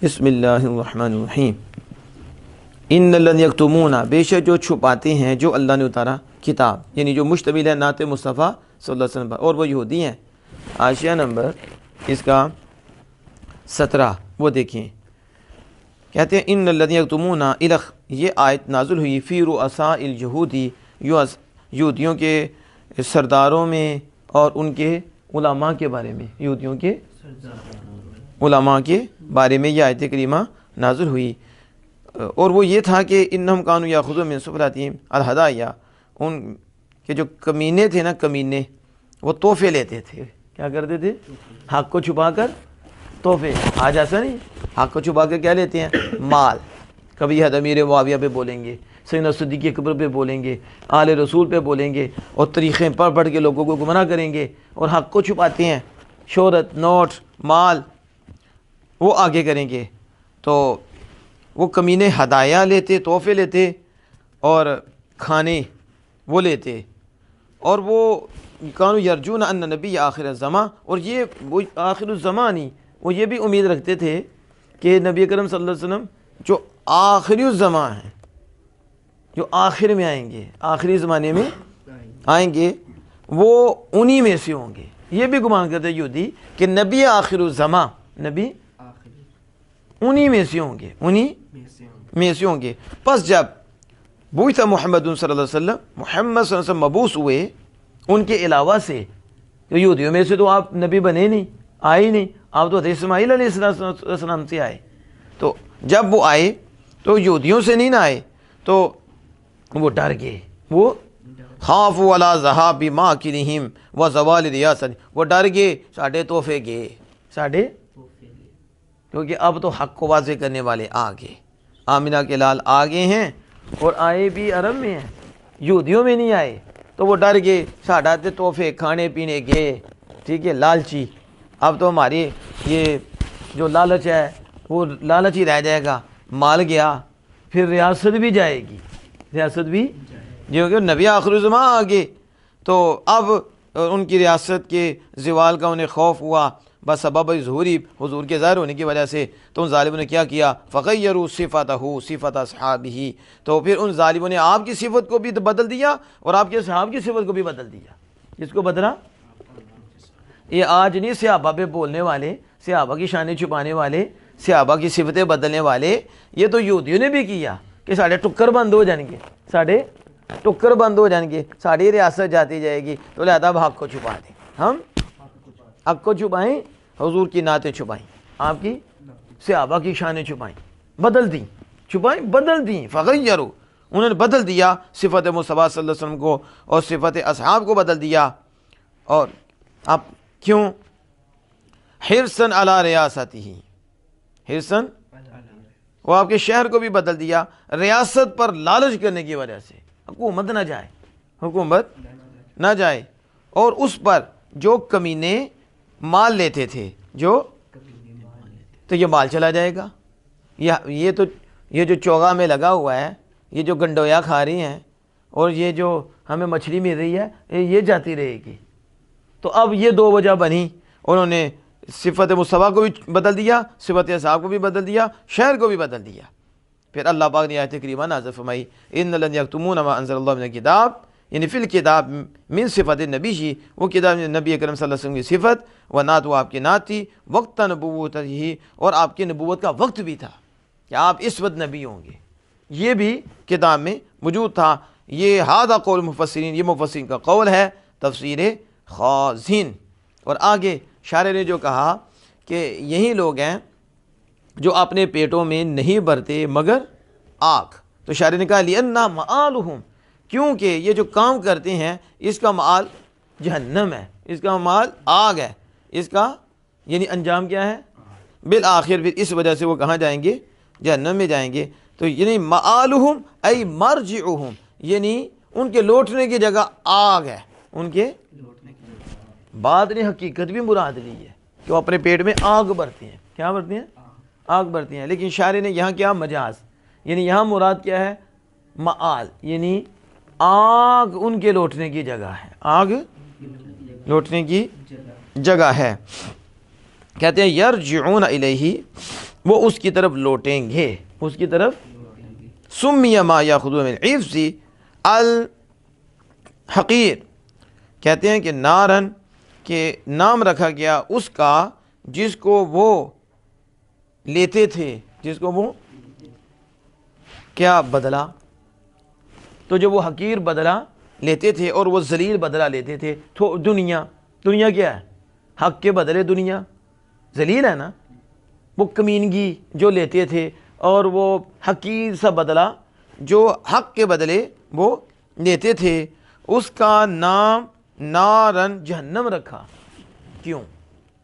بسم اللہ الرحمن الرحیم۔ ان الذین یکتمون، بے شک جو چھپاتے ہیں جو اللہ نے اتارا کتاب، یعنی جو مشتمل ہے نعت مصطفیٰ صلی اللہ علیہ وسلم پر، اور وہ یہودی ہیں۔ حاشیہ نمبر اس کا 17 وہ دیکھیں، کہتے ہیں ان الذین یکتمون الخ، یہ آیت نازل ہوئی فی رؤساء الیہودی، یہودیوں کے سرداروں میں اور ان کے علماء کے بارے میں، یہودیوں کے علماء کے بارے میں یہ آیت کریمہ نازل ہوئی، اور وہ یہ تھا کہ انہم کانوا یاخذون من سفلاتہم الہدایا، ان کے جو کمینے تھے نا، کمینے، وہ تحفے لیتے تھے۔ کیا کرتے تھے؟ حق کو چھپا کر تحفے۔ آج ایسا نہیں، حق کو چھپا کر کیا لیتے ہیں؟ مال۔ کبھی حد امیر معاویہ پہ بولیں گے، سیدنا صدیق اکبر پہ بولیں گے، آل رسول پہ بولیں گے، اور طریقے پڑھ پڑھ کے لوگوں کو گمراہ کریں گے، اور حق کو چھپاتے ہیں۔ شہرت، نوٹ، مال وہ آگے کریں گے۔ تو وہ کمینے ہدایہ لیتے، تحفے لیتے، اور کھانے وہ لیتے، اور وہ کانوا یرجون ان نبی آخر الزمان، اور یہ وہ آخر الزمان ہی، وہ یہ بھی امید رکھتے تھے کہ نبی کرم صلی اللہ علیہ وسلم جو آخری الزمان ہیں، جو آخر میں آئیں گے، آخری زمانے میں آئیں گے، وہ انہی میں سے ہوں گے۔ یہ بھی گمان کرتے یہودی کہ نبی آخر الزمان، نبی انہی میں سے ہوں گے، انہی میں سے ہوں گے۔ پس جب بعث محمد صلی اللہ علیہ وسلم، محمد صلی اللہ علیہ وسلم مبعوث ہوئے ان کے علاوہ سے، تو یہودیوں میں سے تو آپ نبی بنے نہیں، آئے ہی نہیں، آپ تو حضرت اسماعیل علیہ السلام سے آئے۔ تو جب وہ آئے تو یہودیوں سے نہیں نہ آئے، تو وہ ڈر گئے، وہ خافوا علی ذہاب ماکنہم وزوال ریاست، وہ ڈر گئے ساڈے تحفے گئے، ساڈے، کیونکہ اب تو حق کو واضح کرنے والے آگے، آمنہ کے لال آگے ہیں، اور آئے بھی عرب میں ہیں، یہودیوں میں نہیں آئے۔ تو وہ ڈر گئے، ساڈا تے تحفے کھانے پینے گئے، ٹھیک ہے، لالچی، اب تو ہماری یہ جو لالچ ہے وہ لالچ ہی رہ جائے گا، مال گیا، پھر ریاست بھی جائے گی، ریاست بھی، جو نبی آخر الزمان آگے، تو اب ان کی ریاست کے زوال کا انہیں خوف ہوا بس سبب ظہوری، حضور کے ظاہر ہونے کی وجہ سے۔ تو ان ظالموں نے کیا کیا؟ فغیروا صفتہ صفت اصحابہ، تو پھر ان ظالموں نے آپ کی صفت کو بھی بدل دیا اور آپ کے صحاب کی صفت کو بھی بدل دیا۔ کس کو بدلا؟ یہ آج نہیں صحابہ پہ بولنے والے، صحابہ کی شانیں چھپانے والے، صحابہ کی صفتیں بدلنے والے، یہ تو یہودیوں نے بھی کیا کہ ساڑھے ٹکر بند ہو جائیں گے، ساڑھے ٹکر بند ہو جائیں گے، ساڑھی ریاست جاتی جائے گی، تو لہذا اب حق کو چھپا دیں، ہم حق کو چھپائیں، حضور کی نعتیں چھپائیں، آپ کی صحابہ کی شانیں چھپائیں، بدل دیں، چھپائیں بدل دیں۔ فغیروا، انہوں نے بدل دیا صفت مصطفیٰ صلی اللہ علیہ وسلم کو اور صفت اصحاب کو بدل دیا۔ اور اب کیوں؟ حرصاً علی ریاستہ، حرصاً، وہ آپ کے شہر کو بھی بدل دیا ریاست پر لالچ کرنے کی وجہ سے، حکومت نہ جائے، حکومت نہ جائے، اور اس پر جو کمینے مال لیتے تھے، تو یہ مال چلا جائے گا، یہ جو چوگا میں لگا ہوا ہے، یہ جو گنڈویا کھا رہی ہیں، اور یہ جو ہمیں مچھلی مل رہی ہے، یہ جاتی رہے گی۔ تو اب یہ دو وجہ بنی، انہوں نے صفت مصطفیٰ کو بھی بدل دیا، صفت اصحاب کو بھی بدل دیا، شہر کو بھی بدل دیا۔ پھر اللہ پاک نے آیت کریمہ نازل فرمائی، ان الذین یکتمون ما انزل اللہ من الکتاب، یعنی فی الکتاب من صفت النبی جی، وہ کتاب نبی اکرم صلی اللہ علیہ وسلم کی صفت، و نعت، وہ آپ کی نعت تھی، وقت نبوت ہی، اور آپ کی نبوت کا وقت بھی تھا کہ آپ اس وقت نبی ہوں گے، یہ بھی کتاب میں موجود تھا۔ یہ ھذا قول مفسرین، یہ مفسرین کا قول ہے، تفسیر خازن۔ اور آگے شارح نے جو کہا کہ یہی لوگ ہیں جو اپنے پیٹوں میں نہیں بھرتے مگر آگ، تو شارح نے کہا لِأَنَّ مآلُهُمْ، کیونکہ یہ جو کام کرتے ہیں اس کا مآل جہنم ہے، اس کا مآل آگ ہے، اس کا یعنی انجام کیا ہے؟ بالآخر پھر اس وجہ سے وہ کہاں جائیں گے؟ جہنم میں جائیں گے۔ تو یعنی مآلُهُمْ ای مرجعُهُمْ، یعنی ان کے لوٹنے کی جگہ آگ ہے، ان کے بعد نے حقیقت بھی مراد لی ہے کہ وہ اپنے پیٹ میں آگ بھرتے ہیں۔ کیا بھرتے ہیں؟ آگ بھرتے ہیں۔ لیکن شارح نے یہاں کیا مجاز، یعنی یہاں مراد کیا ہے؟ مآل، یعنی آگ ان کے لوٹنے کی جگہ ہے، آگ لوٹنے کی جگہ ہے۔ کہتے ہیں یرجعون الیہ، وہ اس کی طرف لوٹیں گے، اس کی طرف۔ سمی ما یاخذون من عفز الحقیر، کہتے ہیں کہ نارن، کہ نام رکھا گیا اس کا جس کو وہ لیتے تھے، جس کو وہ کیا بدلہ، تو جو وہ حقیر بدلہ لیتے تھے اور وہ ذلیل بدلہ لیتے تھے، تو دنیا کیا ہے؟ حق کے بدلے دنیا ذلیل ہے نا، وہ کمینگی جو لیتے تھے اور وہ حقیر سا بدلہ جو حق کے بدلے وہ لیتے تھے، اس کا نام نارن جہنم رکھا۔ کیوں؟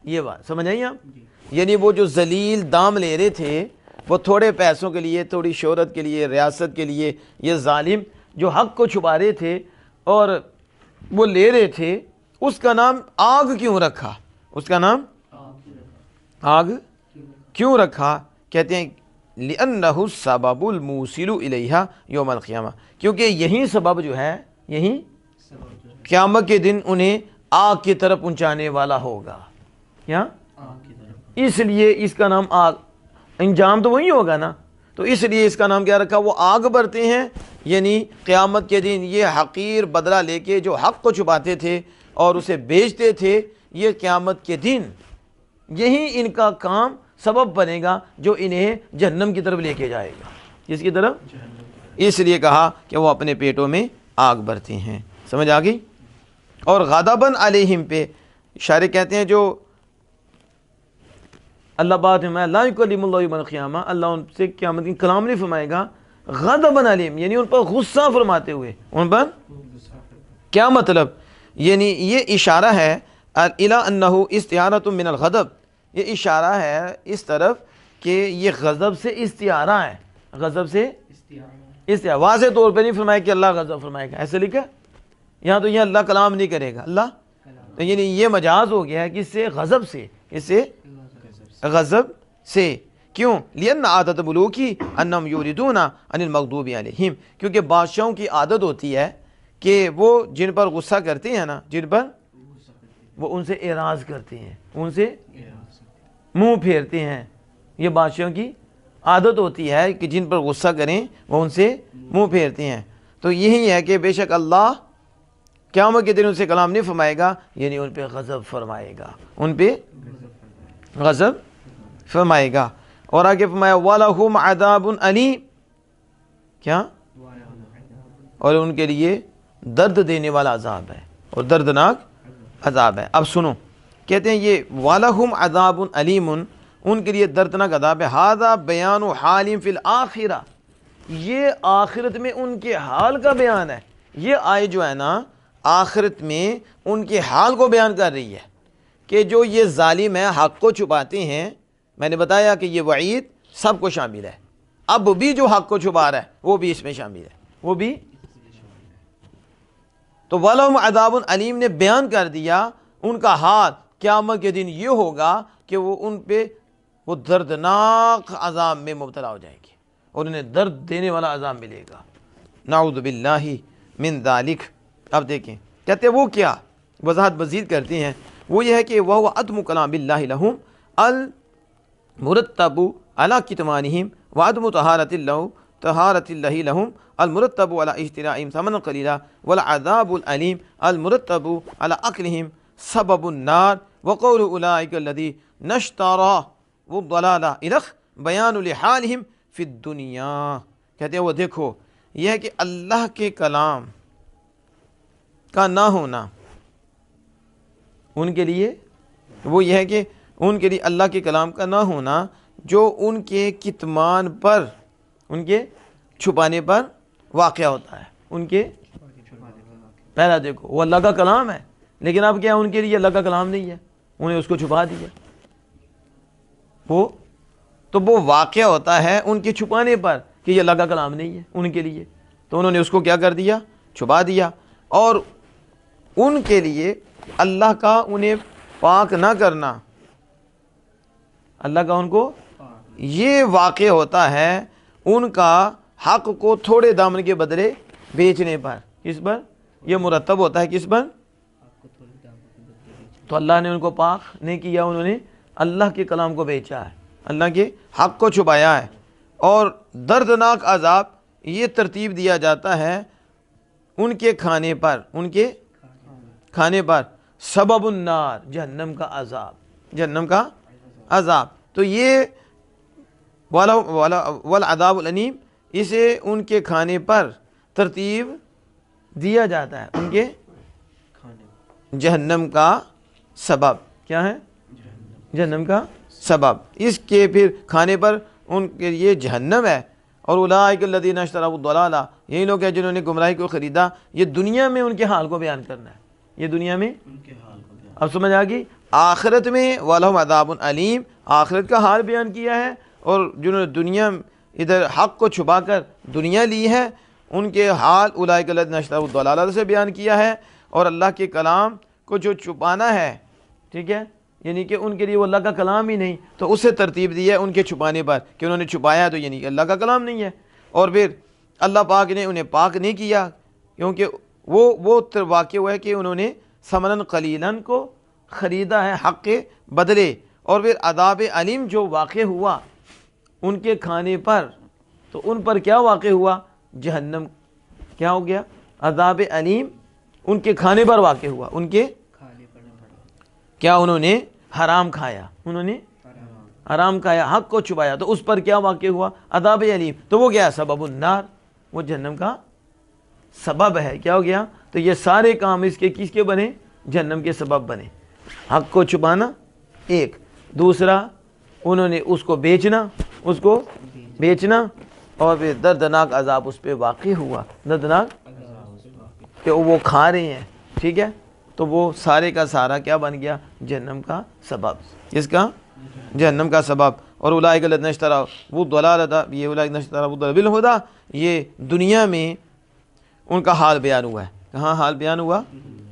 یہ بات سمجھ آئی آپ؟ یعنی وہ جو ذلیل دام لے رہے تھے، وہ تھوڑے پیسوں کے لیے، تھوڑی شہرت کے لیے، ریاست کے لیے، یہ ظالم جو حق کو چھپا رہے تھے اور وہ لے رہے تھے، اس کا نام آگ کیوں رکھا؟ اس کا نام آگ کیوں رکھا؟ کہتے ہیں لِأَنَّهُ السَّبَبُ الْمُوصِلُ إِلَيْهَا يَوْمَ الْقِيَامَةِ، کیونکہ یہی سبب جو ہے، یہی قیامت کے دن انہیں آگ کی طرف پہنچانے والا ہوگا۔ کیا؟ اس لیے اس کا نام آگ، انجام تو وہی ہوگا نا، تو اس لیے اس کا نام کیا رکھا؟ وہ آگ بھرتے ہیں، یعنی قیامت کے دن یہ حقیر بدلہ لے کے جو حق کو چھپاتے تھے اور اسے بیچتے تھے، یہ قیامت کے دن یہی ان کا کام سبب بنے گا جو انہیں جہنم کی طرف لے کے جائے گا۔ کس کی طرف؟ اس لیے کہا کہ وہ اپنے پیٹوں میں آگ بھرتے ہیں۔ سمجھ آ گئی؟ اور غضباً علیہم پہ شاعر کہتے ہیں جو اللہ بات میں لا یکلم اللہ یوم القیامہ، اللہ ان سے قیامت کی کلام نہیں فرمائے گا، غضباً علیہم یعنی ان پر غصہ فرماتے ہوئے، ان پر کیا مطلب؟ یعنی یہ اشارہ ہے الی انہ استعارۃ من الغضب، یہ اشارہ ہے اس طرف کہ یہ غضب سے استعارہ ہے، غضب سے استعارہ، واضح طور پہ نہیں فرمایا کہ اللہ غضب فرمائے گا، ایسے لکھا یہاں، تو یہ اللہ کلام نہیں کرے گا اللہ، تو یعنی یہ مجاز ہو گیا ہے کہ اس سے غضب سے، اس سے غضب سے۔ کیوں؟ لِأَنَّ عَادَةَ مُلُوكِ أَنَّهُمْ يُورِدُونَ عَنِ الْمَغْضُوبِ عَلَيْهِمْ، کیونکہ بادشاہوں کی عادت ہوتی ہے کہ وہ جن پر غصہ کرتے ہیں نا، جن پر وہ ان سے اعراض کرتے ہیں، ان سے منہ پھیرتے ہیں۔ یہ بادشاہوں کی عادت ہوتی ہے کہ جن پر غصہ کریں وہ ان سے منہ پھیرتے ہیں۔ تو یہی ہے کہ بے شک اللہ قیامت کے دن ان سے کلام نہیں فرمائے گا، یعنی ان پہ غضب فرمائے گا، ان پہ غضب فرمائے گا۔ اور آگے فرمایا وَلَهُمْ عَذَابٌ أَلِيمٌ، کیا؟ اور ان کے لیے درد دینے والا عذاب ہے، اور دردناک عذاب ہے۔ اب سنو، کہتے ہیں یہ وَلَهُمْ عَذَابٌ أَلِيمٌ، ان کے لیے دردناک عذاب ہے۔ هَذَا بَيَانُ حَالٍ فِي الْآخِرَةِ، یہ آخرت میں ان کے حال کا بیان ہے۔ یہ آیت جو ہے نا آخرت میں ان کے حال کو بیان کر رہی ہے کہ جو یہ ظالم ہے، حق کو چھپاتے ہیں۔ میں نے بتایا کہ یہ وعید سب کو شامل ہے، اب بھی جو حق کو چھپا رہا ہے وہ بھی اس میں شامل ہے، وہ بھی۔ تو وَلَهُمْ عَذَابٌ عَلِيمٌ نے بیان کر دیا ان کا حال، قیامت کے دن یہ ہوگا کہ وہ ان پہ وہ دردناک عذاب میں مبتلا ہو جائیں گے اور انہیں درد دینے والا عذاب ملے گا۔ نعوذ باللہ من ذالک۔ اب دیکھیں کہتے ہیں وہ کیا، وضاحت مزید کرتے ہیں، وہ یہ ہے کہ وہ عدم کلام اللہ لہم المرتب علی کتمانہم وعدم طہارت اللہ لہم المرتب علی اشترائہم ثمنا قلیلا والعذاب العلیم المرتب علی اکلہم سبب النار وقول اولئک الذین اشتروا الضلالہ الخ بیان لحالہم فی الدنیا۔ کہتے ہیں وہ دیکھو یہ ہے کہ اللہ کے کلام کا نہ ہونا ان کے لیے، وہ یہ ہے کہ ان کے لیے اللہ کے کلام کا نہ ہونا جو ان کے کتمان پر، ان کے چھپانے پر واقع ہوتا ہے، ان کے پہلا دیکھو وہ اللہ کا کلام ہے لیکن اب کیا ان کے لیے اللہ کا کلام نہیں ہے، انہیں اس کو چھپا دیا، وہ تو وہ واقع ہوتا ہے ان کے چھپانے پر کہ یہ اللہ کا کلام نہیں ہے ان کے لیے، تو انہوں نے اس کو کیا کر دیا، چھپا دیا۔ اور ان کے لیے اللہ کا انہیں پاک نہ کرنا، اللہ کا ان کو یہ واقع ہوتا ہے ان کا حق کو تھوڑے دامن کے بدلے بیچنے پر، کس پر؟ یہ مرتب ہوتا ہے کس پر؟ تو اللہ نے ان کو پاک نہیں کیا، انہوں نے اللہ کے کلام کو بیچا ہے، اللہ کے حق کو چھپایا ہے. اور دردناک عذاب یہ ترتیب دیا جاتا ہے ان کے کھانے پر، ان کے کھانے پر، سبب النار، جہنم کا عذاب، جہنم کا عذاب. تو یہ والعذاب الالیم، اسے ان کے کھانے پر ترتیب دیا جاتا ہے، ان کے جہنم کا سبب. کیا ہے؟ جہنم کا سبب. اس کے پھر کھانے پر ان کے لیے جہنم ہے. اور اولئک الذین اشتروا الضلالہ، یہی لوگ ہیں جنہوں نے گمراہی کو خریدا. یہ دنیا میں ان کے حال کو بیان کرنا ہے، یہ دنیا میں ان کے حال کو بیان. اب سمجھ آ گئی. آخرت میں وَلَهُمْ عَذَابٌ علیم، آخرت کا حال بیان کیا ہے. اور جنہوں نے دنیا ادھر حق کو چھپا کر دنیا لی ہے، ان کے حال اولئک الذین اشتروا الضلالہ سے بیان کیا ہے. اور اللہ کے کلام کو جو چھپانا ہے، ٹھیک ہے، یعنی کہ ان کے لیے وہ اللہ کا کلام ہی نہیں، تو اسے ترتیب دی ہے ان کے چھپانے پر کہ انہوں نے چھپایا تو یعنی کہ اللہ کا کلام نہیں ہے. اور پھر اللہ پاک نے انہیں پاک نہیں کیا، کیونکہ وہ واقع ہوا ہے کہ انہوں نے ثمناً قلیلاً کو خریدا ہے حق کے بدلے. اور پھر عذاب علیم جو واقع ہوا ان کے کھانے پر، تو ان پر کیا واقع ہوا؟ جہنم. کیا ہو گیا؟ عذاب علیم ان کے کھانے پر واقع ہوا. ان کے کیا؟ انہوں نے حرام کھایا، انہوں نے حرام کھایا، حق کو چھپایا، تو اس پر کیا واقع ہوا؟ عذاب علیم. تو وہ کیا؟ سبب النار، وہ جہنم کا سبب ہے. کیا ہو گیا؟ تو یہ سارے کام اس کے کس کے بنے؟ جہنم کے سبب بنے. حق کو چھپانا ایک، دوسرا انہوں نے اس کو بیچنا، اس کو بیچنا، اور پھر دردناک عذاب اس پہ واقع ہوا، دردناک کہ وہ کھا رہے ہیں. ٹھیک ہے، تو وہ سارے کا سارا کیا بن گیا؟ جہنم کا سبب. اس کا جہنم کا سبب. اور اولئک الذین اشتروا الضلالۃ، یہ اولئک الذین اشتروا الضلالۃ بالہدیٰ، یہ دنیا میں ان کا حال بیان ہوا ہے. کہاں حال بیان ہوا؟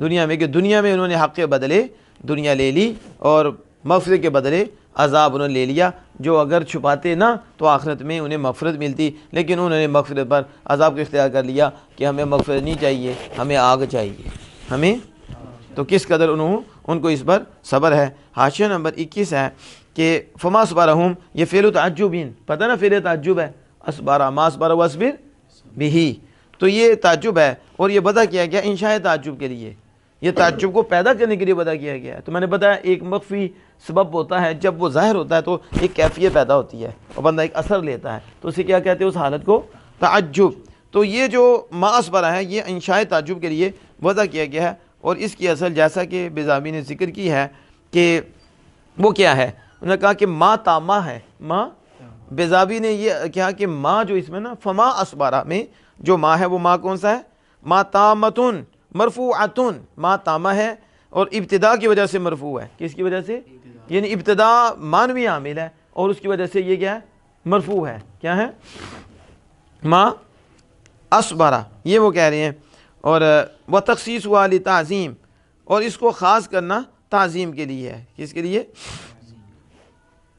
دنیا میں، کہ دنیا میں انہوں نے حق کے بدلے دنیا لے لی، اور مغفرت کے بدلے عذاب انہوں نے لے لیا. جو اگر چھپاتے نہ تو آخرت میں انہیں مغفرت ملتی، لیکن انہوں نے مغفرت پر عذاب کو اختیار کر لیا کہ ہمیں مغفرت نہیں چاہیے، ہمیں آگ چاہیے، ہمیں. تو کس قدر ان کو اس پر صبر ہے. حاشیہ نمبر 21 ہے کہ فما صبرہم، یہ فعل تعجبین، پتہ نا فعل تعجب ہے، اصبر ما صبر واصبر بہ، تو یہ تعجب ہے. اور یہ بدا کیا گیا انشاء تعجب کے لیے، یہ تعجب کو پیدا کرنے کے لیے بدا کیا گیا ہے. تو میں نے بتایا ایک مخفی سبب ہوتا ہے، جب وہ ظاہر ہوتا ہے تو ایک کیفیت پیدا ہوتی ہے اور بندہ ایک اثر لیتا ہے، تو اسے کیا کہتے ہیں؟ اس حالت کو تعجب. تو یہ جو ما اصبر ہے یہ انشاء تعجب کے لیے وضع کیا گیا ہے. اور اس کی اصل جیسا کہ بیضامی نے ذکر کی ہے کہ وہ کیا ہے، انہوں نے کہا کہ ما تامہ ہے. ما، بیضامی نے یہ کہا کہ ما جو اس میں نا فما اصبرہ میں جو ما ہے وہ ما کون سا ہے؟ ما تامتن مرفوعتن، ما تامہ ہے اور ابتدا کی وجہ سے مرفوع ہے. کس کی وجہ سے؟ یعنی ابتدا مانوی عامل ہے اور اس کی وجہ سے یہ کیا ہے؟ مرفوع ہے. کیا ہے؟ ما اصبرہ، یہ وہ کہہ رہے ہیں. اور وہ تخصیص ہوا لتعظیم، اور اس کو خاص کرنا تعظیم کے لیے ہے. کس کے لیے؟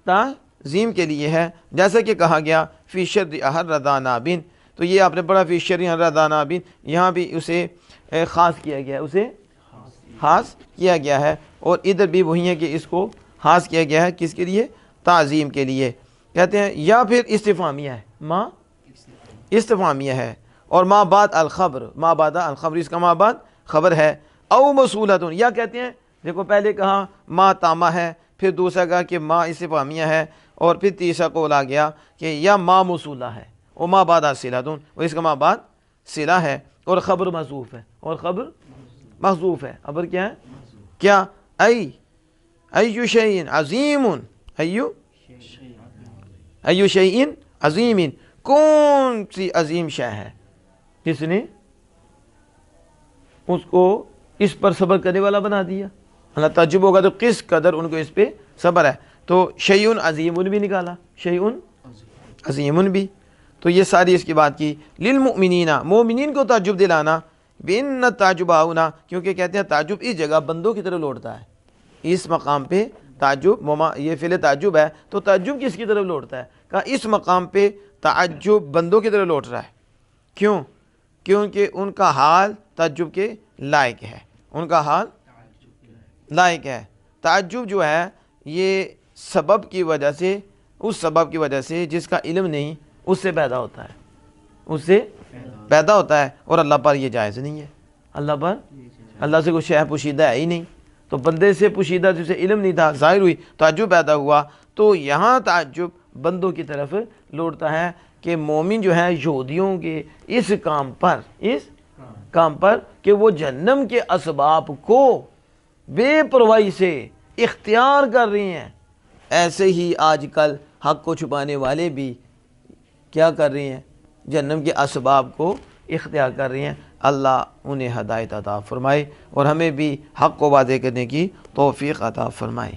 تعظیم کے لیے ہے. جیسا کہ کہا گیا فی شر احردا نابین، تو یہ آپ نے پڑھا فی شر احردا نابین، یہاں بھی اسے خاص کیا گیا ہے، اسے خاص کیا گیا ہے. اور ادھر بھی وہی ہے کہ اس کو خاص کیا گیا ہے. کس کے لیے؟ تعظیم کے لیے. کہتے ہیں یا پھر استفہامیہ ہے، ما استفہامیہ ہے. اور ما بعد الخبر، ما بعد الخبر، اس کا ما بعد خبر ہے. او موصولۃ، یا کہتے ہیں دیکھو پہلے کہا ما تامہ ہے، پھر دوسرا کہا کہ ما استفہامیہ ہے، اور پھر تیسرا قول آ گیا کہ یا ما موصولہ ہے، او ما بعد صلۃ، اور اس کا ما بعد صلہ ہے، اور خبر محذوف ہے، اور خبر محذوف ہے. خبر کیا ہے؟ کیا؟ ای شیء عظیم، ای شیء عظیم، کون سی عظیم شے ہے جس نے اس کو اس پر صبر کرنے والا بنا دیا. اللہ تعجب ہوگا تو کس قدر ان کو اس پہ صبر ہے. تو شیء عظیم بھی نکالا، شیء عظیم بھی. تو یہ ساری اس کی بات کی. للمؤمنین، مومنین کو تعجب دلانا. بِإِنَّ التَّعْجُبَ هُنَا، کیونکہ کہتے ہیں تعجب اس جگہ بندوں کی طرف لوٹتا ہے. اس مقام پہ تعجب، یہ فعل تعجب ہے تو تعجب کس کی طرف لوٹتا ہے؟ کہا اس مقام پہ تعجب بندوں کی طرف لوٹ رہا ہے. کیوں؟ کیونکہ ان کا حال تعجب کے لائق ہے، ان کا حال لائق ہے. تعجب جو ہے یہ سبب کی وجہ سے اس سبب کی وجہ سے جس کا علم نہیں اس سے پیدا ہوتا ہے، اس سے پیدا ہوتا ہے، اور اللہ پر یہ جائز نہیں ہے، اللہ سے کوئی شے پوشیدہ ہے ہی نہیں، تو بندے سے پوشیدہ جسے علم نہیں تھا ظاہر ہوئی، تعجب پیدا ہوا، تو یہاں تعجب بندوں کی طرف لوٹتا ہے کہ مومن جو ہے یہودیوں کے اس کام پر کہ وہ جہنم کے اسباب کو بے پرواہی سے اختیار کر رہی ہیں، ایسے ہی آج کل حق کو چھپانے والے بھی کیا کر رہی ہیں، جہنم کے اسباب کو اختیار کر رہی ہیں۔ اللہ انہیں ہدایت عطا فرمائے اور ہمیں بھی حق کو واضح کرنے کی توفیق عطا فرمائے۔